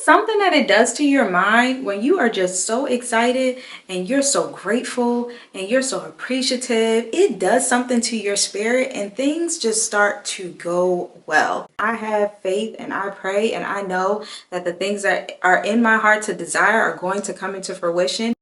something that it does to your mind when you are just so excited and you're so grateful and you're so appreciative. It does something to your spirit and things just start to go well. I have faith and I pray and I know that the things that are in my heart to desire are going to come into fruition.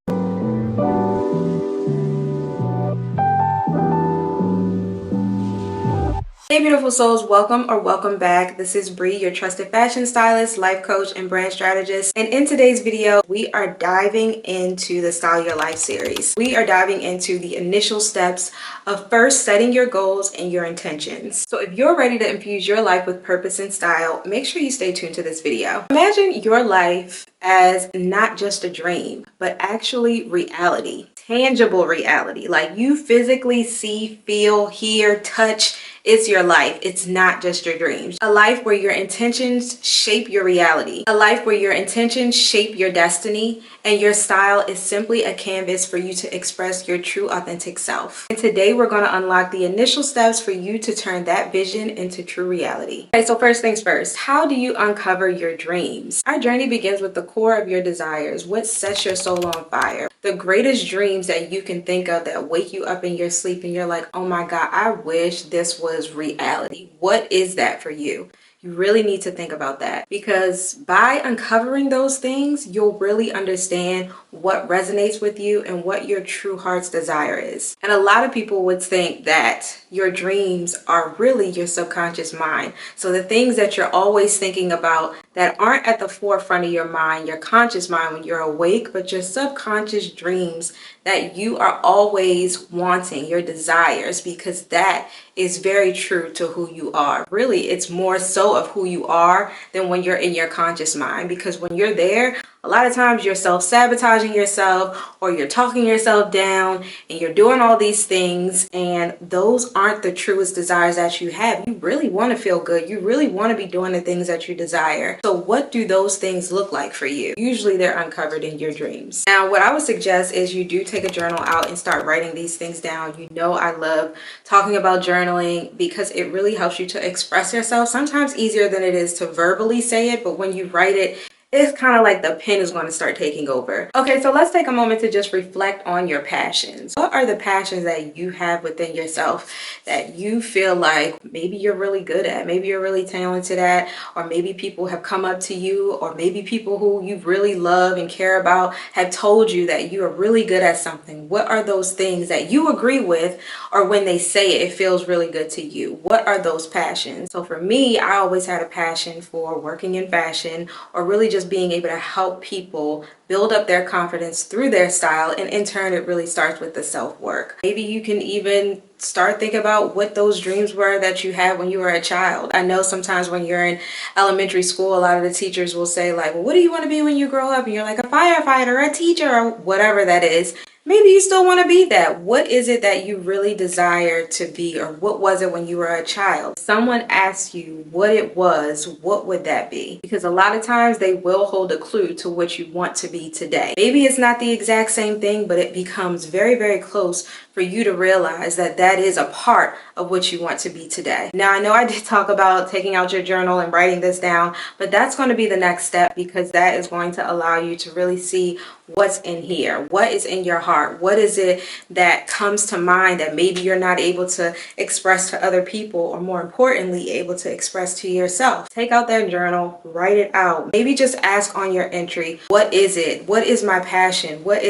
Hey beautiful souls, welcome back. This is Bree, your trusted fashion stylist, life coach, and brand strategist. And in today's video, we are diving into the Style Your Life series. We are diving into the initial steps of first setting your goals and your intentions. So if you're ready to infuse your life with purpose and style, make sure you stay tuned to this video. Imagine your life as not just a dream, but actually reality, tangible reality. Like you physically see, feel, hear, touch. It's your life. It's not just your dreams. A life where your intentions shape your reality. A life where your intentions shape your destiny and your style is simply a canvas for you to express your true authentic self. And today we're going to unlock the initial steps for you to turn that vision into true reality. Okay, so first things first, how do you uncover your dreams? Our journey begins with the core of your desires. What sets your soul on fire? The greatest dreams that you can think of that wake you up in your sleep and you're like, oh my God, I wish this was reality. What is that for you? You really need to think about that, because by uncovering those things, you'll really understand what resonates with you and what your true heart's desire is. And a lot of people would think that your dreams are really your subconscious mind. So the things that you're always thinking about that aren't at the forefront of your mind, your conscious mind when you're awake, but your subconscious dreams that you are always wanting, your desires, because that is very true to who you are. Really, it's more so of who you are than when you're in your conscious mind, because when you're there, a lot of times you're self-sabotaging yourself or you're talking yourself down and you're doing all these things, and those aren't the truest desires that you have. You really want to feel good. You really want to be doing the things that you desire. So what do those things look like for you? Usually they're uncovered in your dreams. Now, what I would suggest is you do take a journal out and start writing these things down. You know, I love talking about journaling because it really helps you to express yourself. Sometimes easier than it is to verbally say it, but when you write it, it's kind of like the pen is going to start taking over. Okay, so let's take a moment to just reflect on your passions. What are the passions that you have within yourself that you feel like maybe you're really good at, maybe you're really talented at, or maybe people have come up to you, or maybe people who you really love and care about have told you that you are really good at something? What are those things that you agree with, or when they say it, it feels really good to you? What are those passions? So for me, I always had a passion for working in fashion, or really just being able to help people build up their confidence through their style. And in turn, it really starts with the self-work. Maybe you can even start thinking about what those dreams were that you had when you were a child. I know sometimes when you're in elementary school, a lot of the teachers will say like, well, what do you want to be when you grow up? And you're like, a firefighter, a teacher, or whatever that is. Maybe you still want to be that. What is it that you really desire to be, or what was it when you were a child? Someone asks you what it was, what would that be? Because a lot of times they will hold a clue to what you want to be today. Maybe it's not the exact same thing, but it becomes very, very close for you to realize that that is a part of what you want to be today. Now, I know I did talk about taking out your journal and writing this down, but that's going to be the next step, because that is going to allow you to really see what's in here. What is in your heart? What is it that comes to mind that maybe you're not able to express to other people, or more importantly, able to express to yourself? Take out that journal, write it out. Maybe just ask on your entry, what is it? What is my passion? What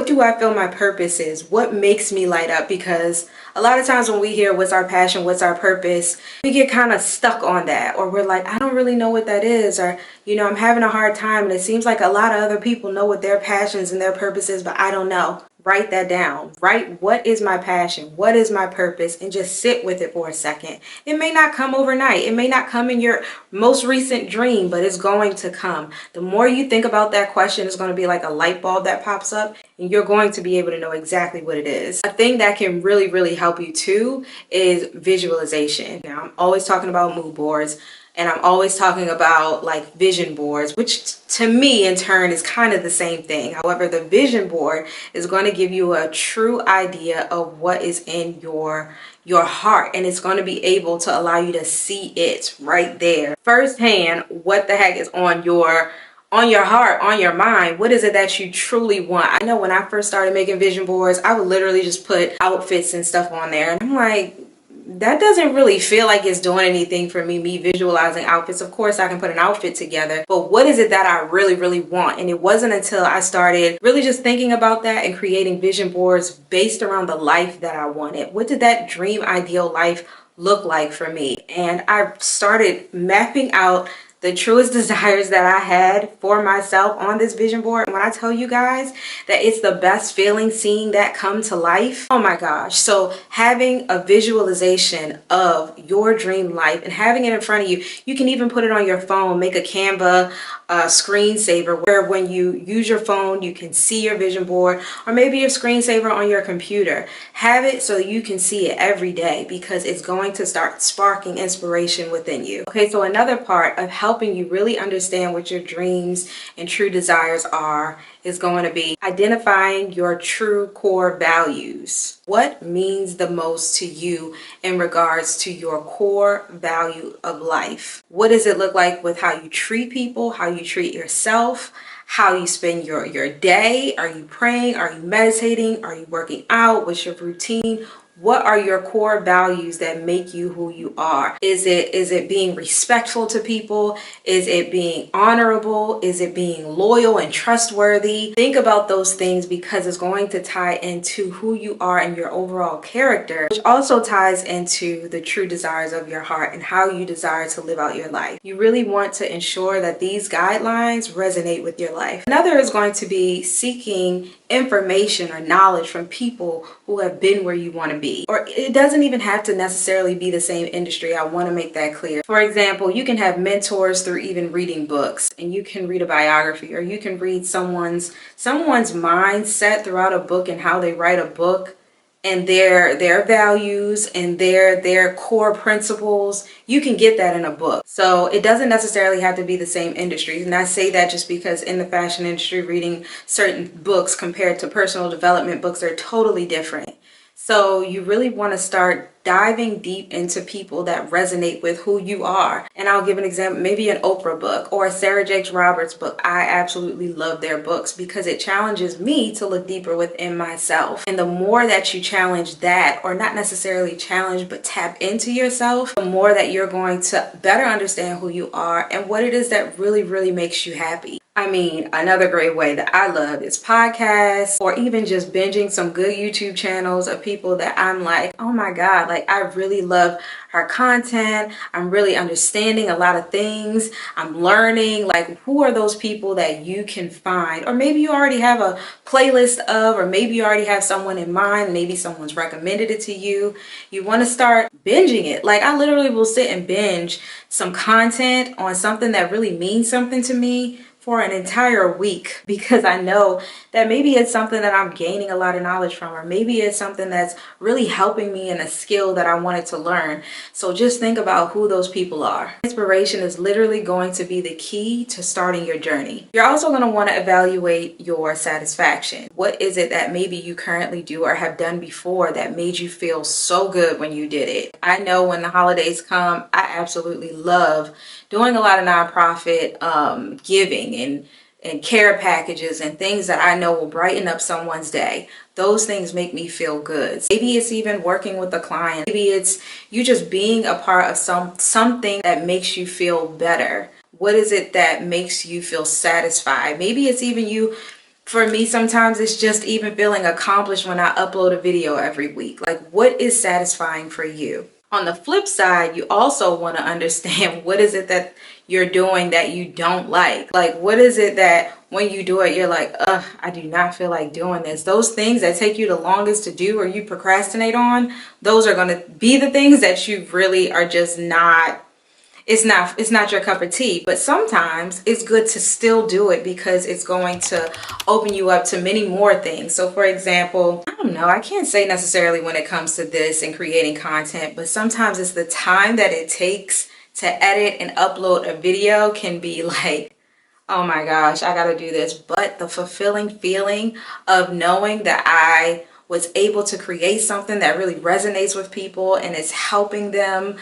do I feel my purpose is? What makes me light up? Because a lot of times when we hear what's our passion, what's our purpose, we get kind of stuck on that, or we're like, I don't really know what that is, or, you know, I'm having a hard time and it seems like a lot of other people know what their passions and their purposes, but I don't know. Write that down. Write, what is my passion? What is my purpose? And just sit with it for a second. It may not come overnight. It may not come in your most recent dream, but it's going to come. The more you think about that question, it's going to be like a light bulb that pops up, and you're going to be able to know exactly what it is. A thing that can really, really help you too is visualization. Now, I'm always talking about mood boards. And I'm always talking about like vision boards, which to me in turn is kind of the same thing. However, the vision board is going to give you a true idea of what is in your heart, and it's going to be able to allow you to see it right there firsthand, what the heck is on your on your heart, on your mind, what is it that you truly want? I know when I first started making vision boards, I would literally just put outfits and stuff on there. And I'm like, that doesn't really feel like it's doing anything for me visualizing outfits. Of course, I can put an outfit together, but what is it that I really want? And it wasn't until I started really just thinking about that and creating vision boards based around the life that I wanted. What did that dream ideal life look like for me? And I started mapping out the truest desires that I had for myself on this vision board. When I tell you guys that it's the best feeling seeing that come to life, oh my gosh. So having a visualization of your dream life and having it in front of you, you can even put it on your phone, make a Canva screensaver where when you use your phone, you can see your vision board, or maybe your screensaver on your computer. Have it so you can see it every day, because it's going to start sparking inspiration within you. Okay, so another part of helping you really understand what your dreams and true desires are is going to be identifying your true core values. What means the most to you in regards to your core value of life? What does it look like with how you treat people, how you treat yourself, how you spend your day? Are you praying? Are you meditating? Are you working out? What's your routine? What are your core values that make you who you are? Is it being respectful to people? Is it being honorable? Is it being loyal and trustworthy? Think about those things, because it's going to tie into who you are and your overall character, which also ties into the true desires of your heart and how you desire to live out your life. You really want to ensure that these guidelines resonate with your life. Another is going to be seeking information or knowledge from people who have been where you want to be. Or it doesn't even have to necessarily be the same industry. I want to make that clear. For example, you can have mentors through even reading books, and you can read a biography, or you can read someone's mindset throughout a book and how they write a book, and their values and their core principles. You can get that in a book. So it doesn't necessarily have to be the same industry. And I say that just because in the fashion industry, reading certain books compared to personal development books are totally different. So you really want to start diving deep into people that resonate with who you are. And I'll give an example, maybe an Oprah book or a Sarah Jakes Roberts book. I absolutely love their books because it challenges me to look deeper within myself. And the more that you challenge that, or not necessarily challenge, but tap into yourself, the more that you're going to better understand who you are and what it is that really makes you happy. I mean, another great way that I love is podcasts, or even just binging some good YouTube channels of people that I'm like, oh my God, like I really love her content. I'm really understanding a lot of things. I'm learning. Like, who are those people that you can find? Or maybe you already have a playlist of, or maybe you already have someone in mind. Maybe someone's recommended it to you. You want to start binging it. Like, I literally will sit and binge some content on something that really means something to me for an entire week, because I know that maybe it's something that I'm gaining a lot of knowledge from, or maybe it's something that's really helping me in a skill that I wanted to learn. So just think about who those people are. Inspiration is literally going to be the key to starting your journey. You're also going to want to evaluate your satisfaction. What is it that maybe you currently do or have done before that made you feel so good when you did it? I know when the holidays come, I absolutely love doing a lot of nonprofit giving and care packages and things that I know will brighten up someone's day. Those things make me feel good. Maybe it's even working with a client. Maybe it's you just being a part of something that makes you feel better. What is it that makes you feel satisfied? Maybe it's even you. For me, sometimes it's just even feeling accomplished when I upload a video every week. Like, what is satisfying for you? On the flip side, you also want to understand what is it that you're doing that you don't like. Like, what is it that when you do it, you're like, ugh, I do not feel like doing this. Those things that take you the longest to do or you procrastinate on, those are going to be the things that you really are just not. It's not your cup of tea. But sometimes it's good to still do it because it's going to open you up to many more things. So for example, I don't know, I can't say necessarily when it comes to this and creating content, but sometimes it's the time that it takes to edit and upload a video can be like, oh my gosh, I gotta do this. But the fulfilling feeling of knowing that I was able to create something that really resonates with people and is helping them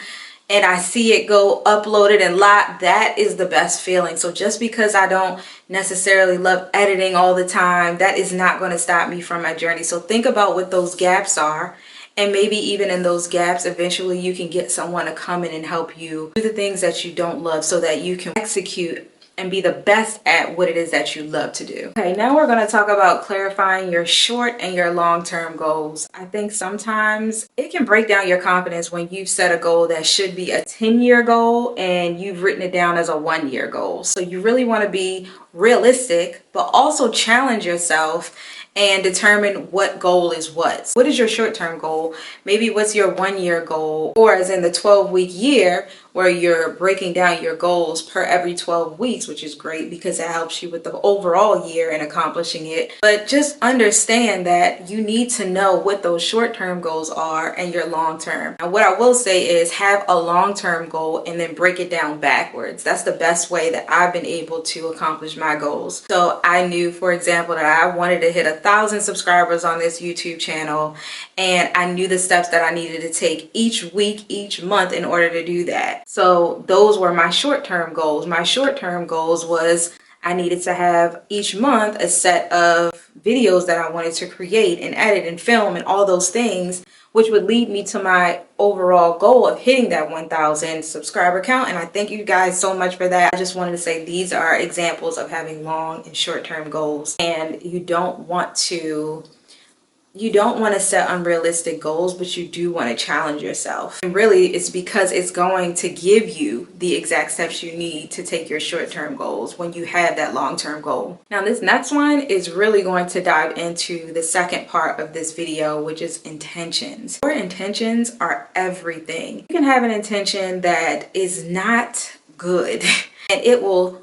and I see it go uploaded and live, that is the best feeling. So just because I don't necessarily love editing all the time, that is not going to stop me from my journey. So think about what those gaps are. And maybe even in those gaps, eventually you can get someone to come in and help you do the things that you don't love so that you can execute and be the best at what it is that you love to do. Okay, now we're going to talk about clarifying your short and your long-term goals. I think sometimes it can break down your confidence when you've set a goal that should be a 10-year goal and you've written it down as a 1-year goal. So you really want to be realistic, but also challenge yourself and determine what goal is what. What is your short-term goal? Maybe what's your 1-year goal? Or as in the 12-week year, where you're breaking down your goals per every 12 weeks, which is great because that helps you with the overall year and accomplishing it. But just understand that you need to know what those short-term goals are and your long-term. And what I will say is have a long-term goal and then break it down backwards. That's the best way that I've been able to accomplish my goals. So I knew, for example, that I wanted to hit 1,000 subscribers on this YouTube channel, and I knew the steps that I needed to take each week, each month in order to do that. So those were my short-term goals. My short-term goals was I needed to have each month a set of videos that I wanted to create and edit and film and all those things, which would lead me to my overall goal of hitting that 1,000 subscriber count. And I thank you guys so much for that. I just wanted to say these are examples of having long and short-term goals, and you don't want to set unrealistic goals, but you do want to challenge yourself. And really, it's because it's going to give you the exact steps you need to take your short-term goals when you have that long-term goal. Now, this next one is really going to dive into the second part of this video, which is intentions. Your intentions are everything. You can have an intention that is not good, and it will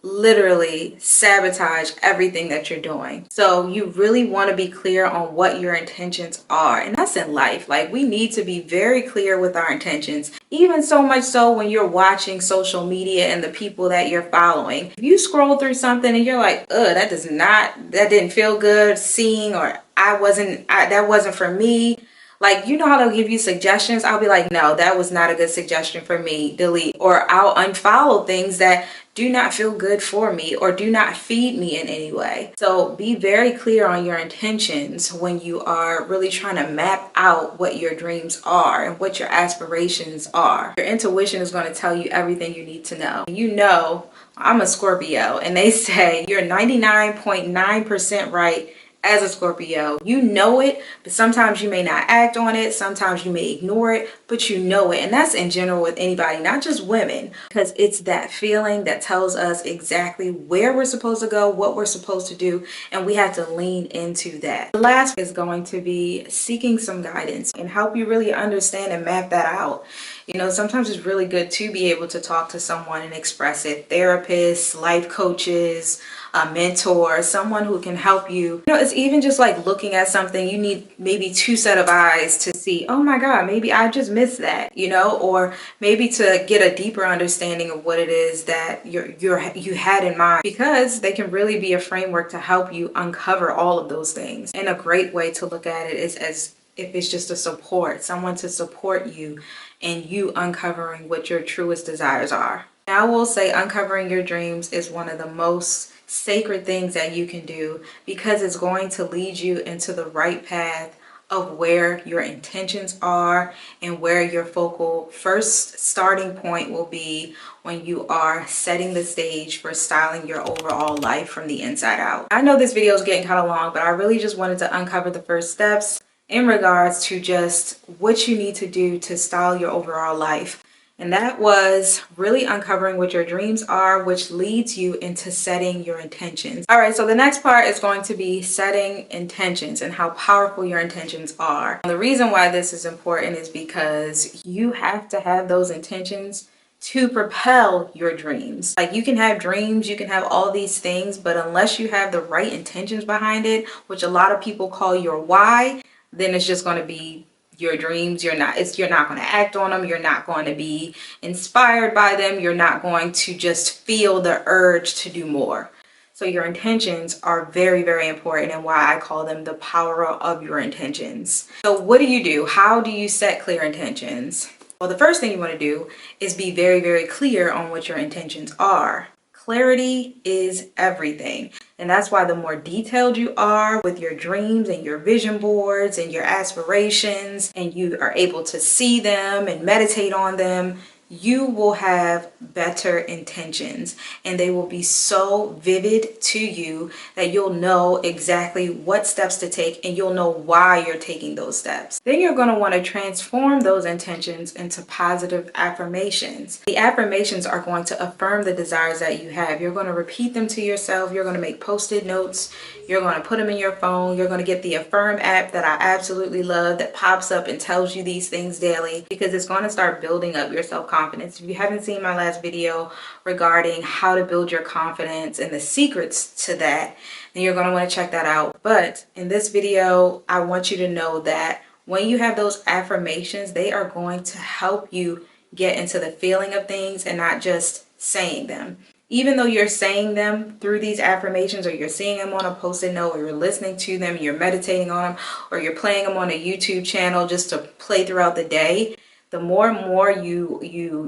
literally sabotage everything that you're doing. So you really want to be clear on what your intentions are, and that's in life. Like, we need to be very clear with our intentions, even so much so when you're watching social media and the people that you're following. If you scroll through something and you're like, that didn't feel good seeing, or that wasn't for me. Like, you know how they'll give you suggestions? I'll be like, no, that was not a good suggestion for me. Delete. Or I'll unfollow things that do not feel good for me or do not feed me in any way. So be very clear on your intentions when you are really trying to map out what your dreams are and what your aspirations are. Your intuition is going to tell you everything you need to know. You know, I'm a Scorpio, and they say you're 99.9% right as a Scorpio. You know it, but sometimes you may not act on it. Sometimes you may ignore it, but you know it. And that's in general with anybody, not just women, because it's that feeling that tells us exactly where we're supposed to go, what we're supposed to do, and we have to lean into that. The last is going to be seeking some guidance and help you really understand and map that out. You know, sometimes it's really good to be able to talk to someone and express it. Therapists, life coaches, a mentor, someone who can help you. You know, it's even just like looking at something, you need maybe 2 sets of eyes to see, oh my God, maybe I just missed that, you know, or maybe to get a deeper understanding of what it is that you had in mind, because they can really be a framework to help you uncover all of those things. And a great way to look at it is as if it's just a support, someone to support you and you uncovering what your truest desires are. Now, I will say uncovering your dreams is one of the most sacred things that you can do, because it's going to lead you into the right path of where your intentions are and where your focal first starting point will be when you are setting the stage for styling your overall life from the inside out. I know this video is getting kind of long, but I really just wanted to uncover the first steps in regards to just what you need to do to style your overall life. And that was really uncovering what your dreams are, which leads you into setting your intentions. All right, so the next part is going to be setting intentions and how powerful your intentions are. And the reason why this is important is because you have to have those intentions to propel your dreams. Like, you can have dreams, you can have all these things, but unless you have the right intentions behind it, which a lot of people call your why, then it's just going to be your dreams. You're not going to act on them. You're not going to be inspired by them. You're not going to just feel the urge to do more. So your intentions are very, very important, and why I call them the power of your intentions. So what do you do? How do you set clear intentions? Well, the first thing you want to do is be very, very clear on what your intentions are. Clarity is everything. And that's why the more detailed you are with your dreams and your vision boards and your aspirations, and you are able to see them and meditate on them, you will have better intentions, and they will be so vivid to you that you'll know exactly what steps to take, and you'll know why you're taking those steps. Then you're going to want to transform those intentions into positive affirmations. The affirmations are going to affirm the desires that you have. You're going to repeat them to yourself. You're going to make post-it notes. You're going to put them in your phone. You're going to get the Affirm app that I absolutely love that pops up and tells you these things daily, because it's going to start building up your self-confidence. If you haven't seen my last video regarding how to build your confidence and the secrets to that, then you're going to want to check that out. But in this video, I want you to know that when you have those affirmations, they are going to help you get into the feeling of things and not just saying them. Even though you're saying them through these affirmations, or you're seeing them on a post-it note, or you're listening to them, you're meditating on them, or you're playing them on a YouTube channel just to play throughout the day, the more and more you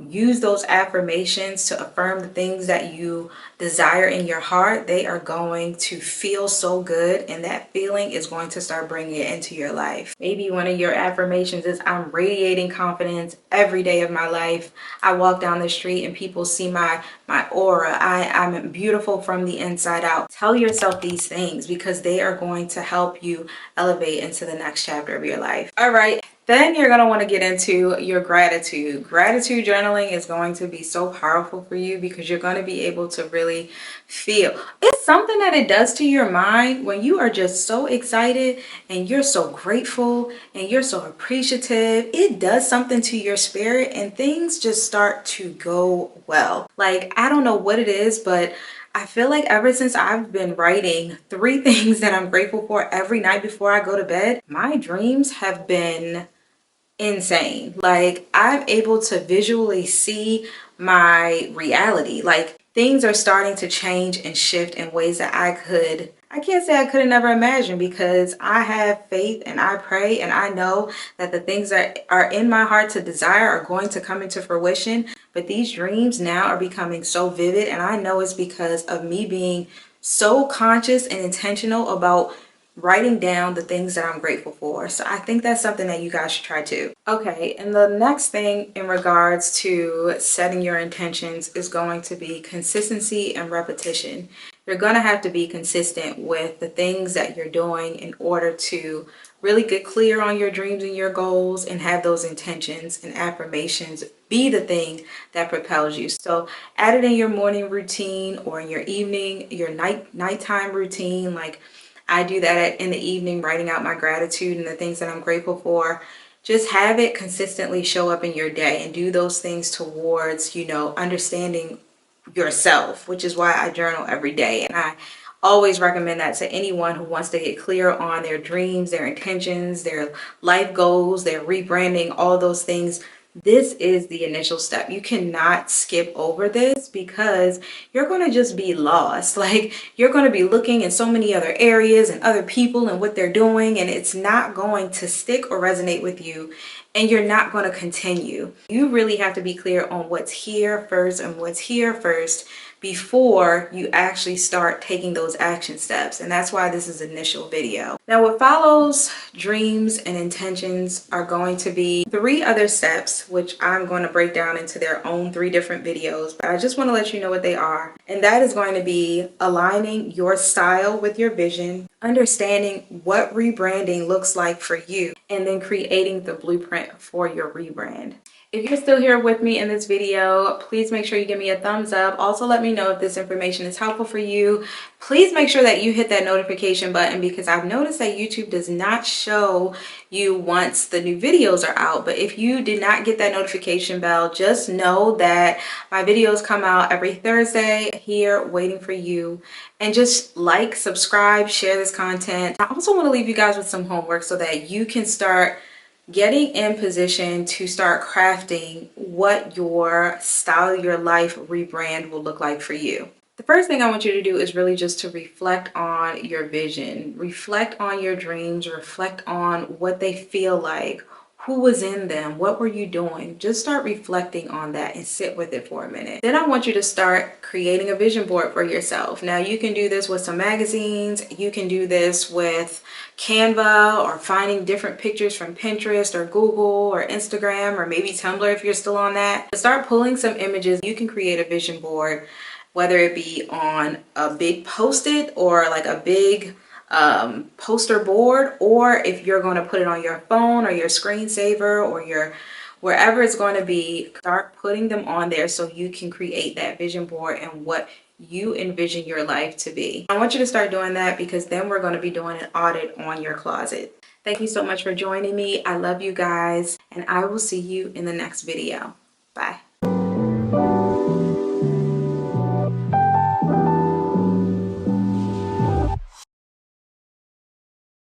use those affirmations to affirm the things that you desire in your heart, they are going to feel so good, and that feeling is going to start bringing it into your life. Maybe one of your affirmations is, I'm radiating confidence every day of my life. I walk down the street and people see my aura. I'm beautiful from the inside out. Tell yourself these things because they are going to help you elevate into the next chapter of your life. All right. Then you're going to want to get into your gratitude. Gratitude journaling is going to be so powerful for you because you're going to be able to really feel. It's something that it does to your mind when you are just so excited and you're so grateful and you're so appreciative. It does something to your spirit and things just start to go well. Like, I don't know what it is, but I feel like ever since I've been writing 3 things that I'm grateful for every night before I go to bed, my dreams have been insane. Like, I'm able to visually see my reality. Like, things are starting to change and shift in ways that I can't say I could have never imagined, because I have faith and I pray and I know that the things that are in my heart to desire are going to come into fruition. But these dreams now are becoming so vivid, and I know it's because of me being so conscious and intentional about writing down the things that I'm grateful for. So I think that's something that you guys should try too. Okay, and the next thing in regards to setting your intentions is going to be consistency and repetition. You're going to have to be consistent with the things that you're doing in order to really get clear on your dreams and your goals, and have those intentions and affirmations be the thing that propels you. So add it in your morning routine, or in your evening, your nighttime routine. Like, I do that in the evening, writing out my gratitude and the things that I'm grateful for. Just have it consistently show up in your day, and do those things towards, understanding yourself, which is why I journal every day. And I always recommend that to anyone who wants to get clear on their dreams, their intentions, their life goals, their rebranding, all those things. This is the initial step. You cannot skip over this, because you're going to just be lost. Like, you're going to be looking in so many other areas and other people and what they're doing, and it's not going to stick or resonate with you, and you're not going to continue. You really have to be clear on what's here first and what's here first before you actually start taking those action steps. And that's why this is an initial video. Now, what follows dreams and intentions are going to be 3 other steps, which I'm going to break down into their own 3 different videos, but I just want to let you know what they are. And that is going to be aligning your style with your vision, understanding what rebranding looks like for you, and then creating the blueprint for your rebrand. If you're still here with me in this video, please make sure you give me a thumbs up. Also, let me know if this information is helpful for you. Please make sure that you hit that notification button, because I've noticed that YouTube does not show you once the new videos are out. But if you did not get that notification bell, just know that my videos come out every Thursday here waiting for you. And just like, subscribe, share this content. I also want to leave you guys with some homework so that you can start getting in position to start crafting what your style, your life rebrand will look like for you. The first thing I want you to do is really just to reflect on your vision, reflect on your dreams, reflect on what they feel like, Who was in them? What were you doing? Just start reflecting on that and sit with it for a minute. Then I want you to start creating a vision board for yourself. Now you can do this with some magazines. You can do this with Canva, or finding different pictures from Pinterest or Google or Instagram, or maybe Tumblr if you're still on that. But start pulling some images. You can create a vision board, whether it be on a big post-it or like a big poster board, or if you're going to put it on your phone or your screensaver or your wherever it's going to be. Start putting them on there so you can create that vision board and what you envision your life to be. I want you to start doing that, because then we're going to be doing an audit on your closet. Thank you so much for joining me. I love you guys, and I will see you in the next video. Bye.